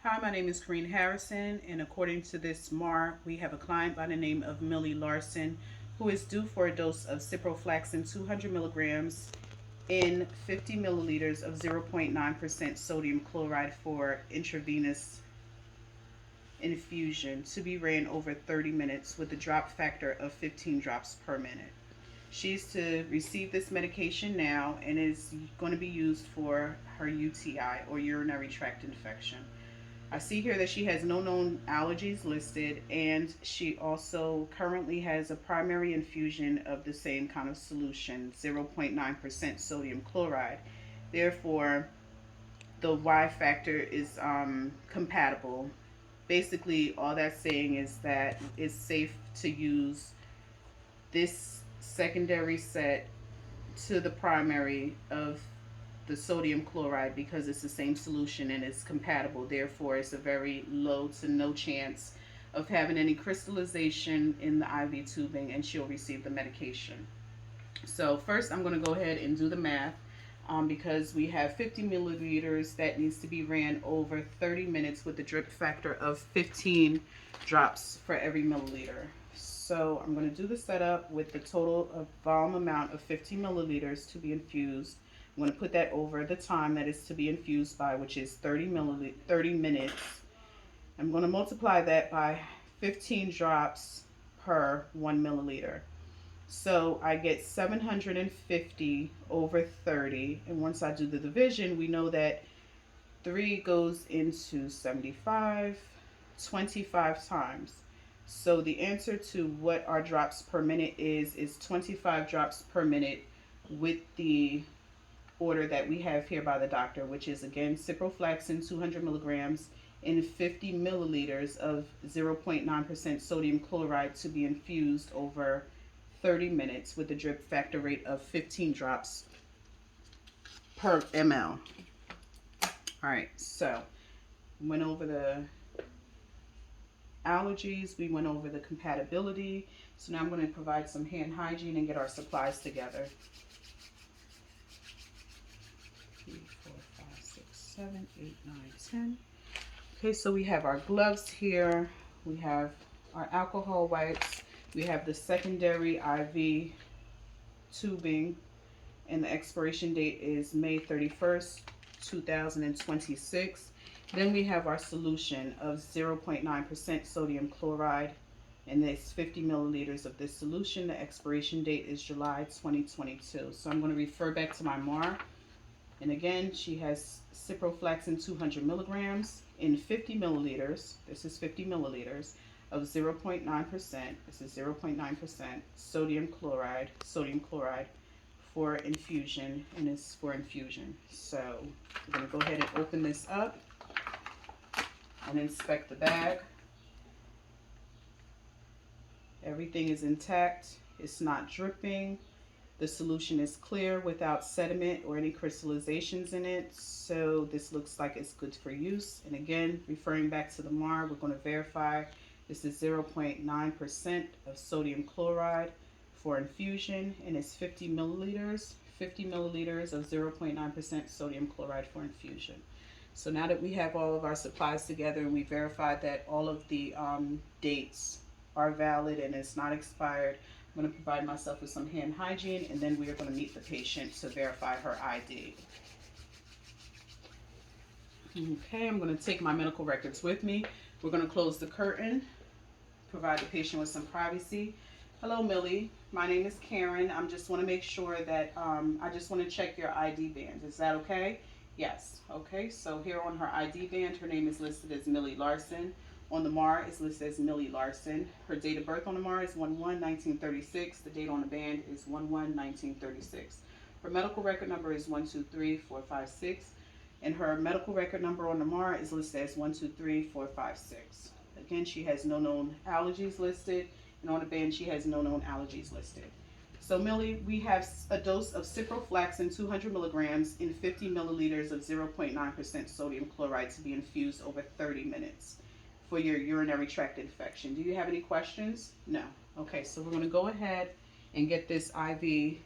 Hi, my name is Corrine Harrison, and according to this MAR, we have a client by the name of Millie Larson who is due for a dose of ciprofloxacin 200 milligrams in 50 milliliters of 0.9% sodium chloride for intravenous infusion to be ran over 30 minutes with a drop factor of 15 drops per minute. She's to receive this medication now and is going to be used for her UTI or urinary tract infection. I see here that she has no known allergies listed, and she also currently has a primary infusion of the same kind of solution, 0.9% sodium chloride. Therefore, the Y factor is compatible. Basically, all that's saying is that it's safe to use this secondary set to the primary of the sodium chloride because it's the same solution and it's compatible. Therefore, it's a very low to no chance of having any crystallization in the IV tubing, and she'll receive the medication. So first, I'm going to go ahead and do the math. Because we have 50 milliliters that needs to be ran over 30 minutes with a drip factor of 15 drops for every milliliter. So I'm going to do the setup with the total of volume amount of 50 milliliters to be infused. I'm going to put that over the time that is to be infused by, which is 30 minutes. I'm going to multiply that by 15 drops per 1 milliliter. So I get 750 over 30. And once I do the division, we know that 3 goes into 75, 25 times. So the answer to what our drops per minute is 25 drops per minute with the order that we have here by the doctor, which is again ciprofloxacin 200 milligrams in 50 milliliters of 0.9% sodium chloride to be infused over 30 minutes with a drip factor rate of 15 drops per ml. All right, so we went over the allergies, we went over the compatibility. So now I'm going to provide some hand hygiene and get our supplies together. 3, 4, 5, 6, 7, 8, 9, 10. Okay, so we have our gloves here. We have our alcohol wipes. We have the secondary IV tubing, and the expiration date is May 31st, 2026. Then we have our solution of 0.9% sodium chloride, and it's 50 milliliters of this solution. The expiration date is July 2022. So I'm going to refer back to my MAR. And again, she has ciprofloxacin 200 milligrams in 50 milliliters. This is 50 milliliters of 0.9%. This is 0.9% sodium chloride for infusion, and it's for infusion. So we're going to go ahead and open this up and inspect the bag. Everything is intact. It's not dripping. The solution is clear without sediment or any crystallizations in it. So this looks like it's good for use. And again, referring back to the MAR, we're going to verify this is 0.9% of sodium chloride for infusion, and it's 50 milliliters of 0.9% sodium chloride for infusion. So now that we have all of our supplies together and we verified that all of the dates are valid and it's not expired, I'm going to provide myself with some hand hygiene, and then we are going to meet the patient to verify her ID. Okay, I'm going to take my medical records with me. We're going to close the curtain, provide the patient with some privacy. Hello, Millie. My name is Karen. I just want to make sure that I just want to check your ID band. Is that okay? Yes. Okay, so here on her ID band, her name is listed as Millie Larson. On the MAR is listed as Millie Larson. Her date of birth on the MAR is 1/1/1936. The date on the band is 1/1/1936. Her medical record number is 123456, and her medical record number on the MAR is listed as 123456. Again, she has no known allergies listed, and on the band she has no known allergies listed. So Millie, we have a dose of ciprofloxacin 200 milligrams in 50 milliliters of 0.9% sodium chloride to be infused over 30 minutes for your urinary tract infection. Do you have any questions? No. Okay, so we're going to go ahead and get this IV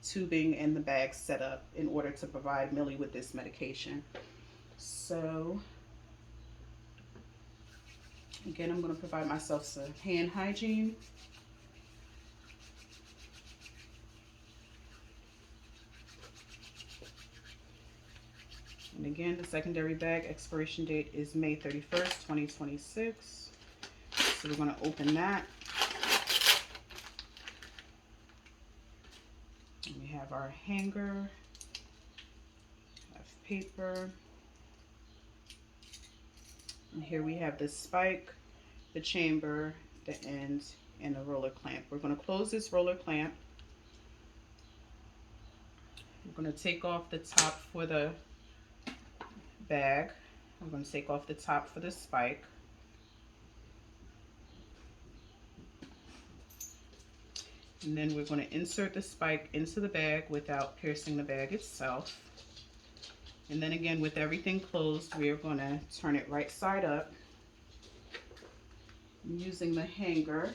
tubing and the bag set up in order to provide Millie with this medication. So Again, I'm going to provide myself some hand hygiene. And again, the secondary bag expiration date is May 31st, 2026. So we're going to open that. And we have our hanger, have paper. And here we have the spike, the chamber, the end, and the roller clamp. We're going to close this roller clamp. We're going to take off the top for the bag. I'm going to take off the top for the spike. And then we're going to insert the spike into the bag without piercing the bag itself. And then again, with everything closed, we are going to turn it right side up. Using the hanger,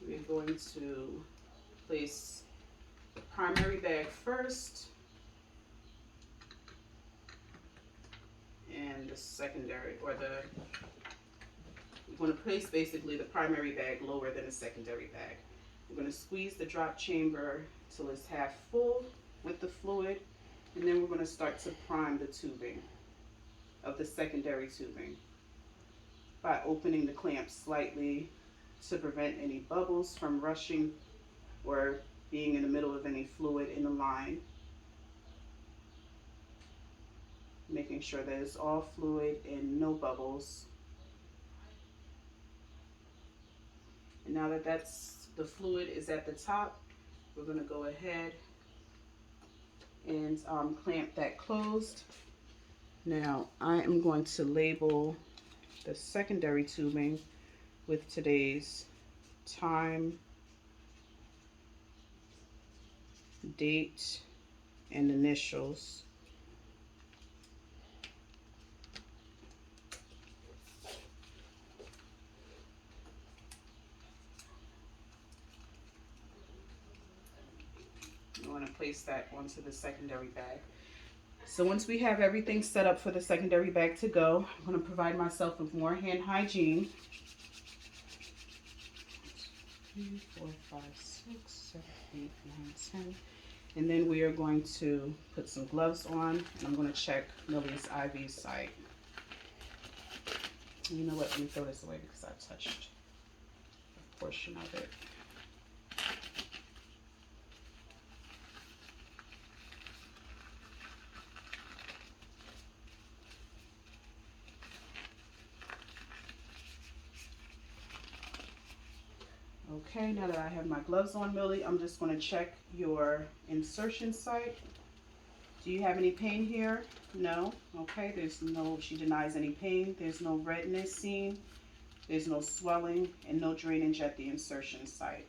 we're going to place the primary bag first and the secondary, or we're going to place basically the primary bag lower than the secondary bag. We're going to squeeze the drop chamber till it's half full with the fluid, and then we're going to start to prime the tubing of the secondary tubing by opening the clamp slightly to prevent any bubbles from rushing or being in the middle of any fluid in the line. Making sure that it's all fluid and no bubbles. And now that the fluid is at the top, we're going to go ahead and clamp that closed. Now I am going to label the secondary tubing with today's time, date, and initials. I'm going to place that onto the secondary bag. So once we have everything set up for the secondary bag to go, I'm going to provide myself with more hand hygiene. 2, 3, 4, 5, 6, 7, 8, 9, 10. And then we are going to put some gloves on, and I'm going to check Millie's IV site. You know what? Let me throw this away because I touched a portion of it. Okay, now that I have my gloves on, Millie, I'm just going to check your insertion site. Do you have any pain here? No. Okay, she denies any pain. There's no redness seen. There's no swelling and no drainage at the insertion site.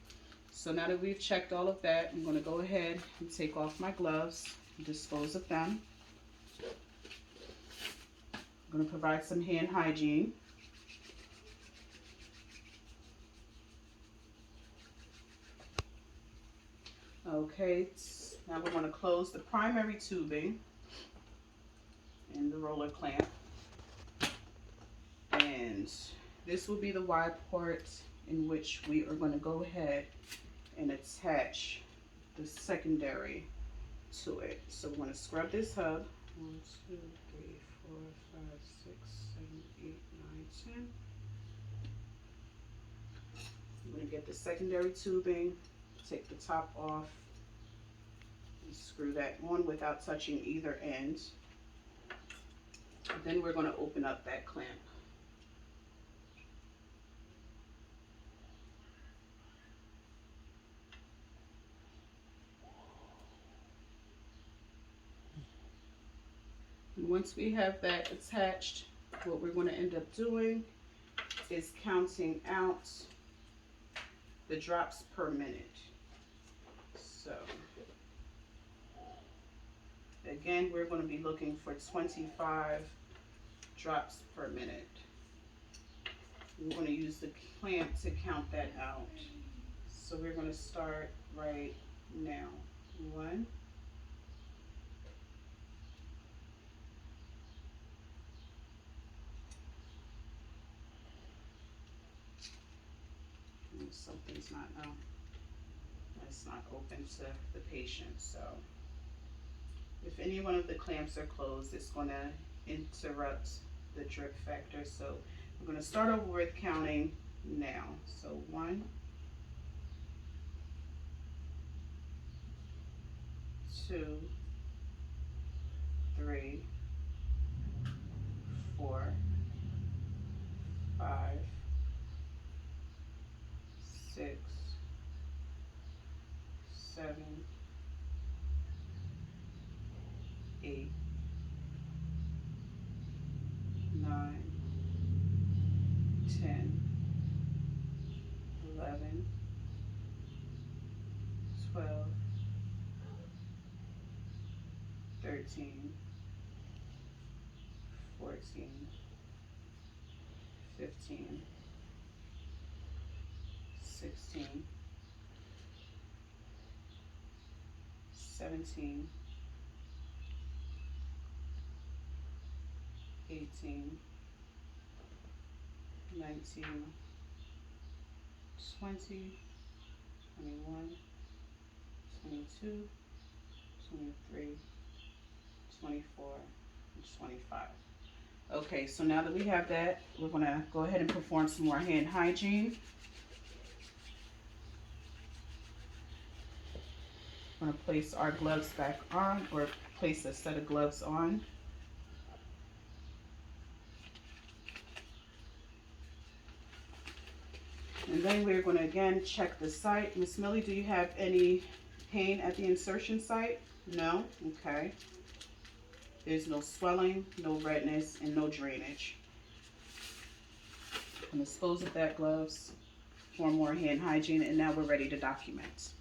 So now that we've checked all of that, I'm going to go ahead and take off my gloves and dispose of them. I'm going to provide some hand hygiene. Okay, now we're going to close the primary tubing and the roller clamp. And this will be the Y port in which we are going to go ahead and attach the secondary to it. So we're going to scrub this hub. 1, 2, 3, 4, 5, 6, 7, 8, 9, 10. I'm going to get the secondary tubing, take the top off, and screw that on without touching either end. And then we're going to open up that clamp. And once we have that attached, what we're going to end up doing is counting out the drops per minute. So again, we're going to be looking for 25 drops per minute. We're going to use the clamp to count that out. So we're going to start right now. 1, 2, something's not, no, it's not open to the patient. So if any one of the clamps are closed, it's going to interrupt the drip factor. So we're going to start over with counting now. So 1, 2, 3, 4, 5, 6, 7, 8, 9, 10, 11, 12, 13, 14, 15, 16, 17, 18, 19, 20, 21, 22, 23, 24, and 25. Okay, so now that we have that, we're going to go ahead and perform some more hand hygiene. We're going to place our gloves back on, or place a set of gloves on. And then we're going to again check the site. Miss Millie, do you have any pain at the insertion site? No? Okay. There's no swelling, no redness, and no drainage. I'm going to dispose of that gloves for more hand hygiene, and now we're ready to document.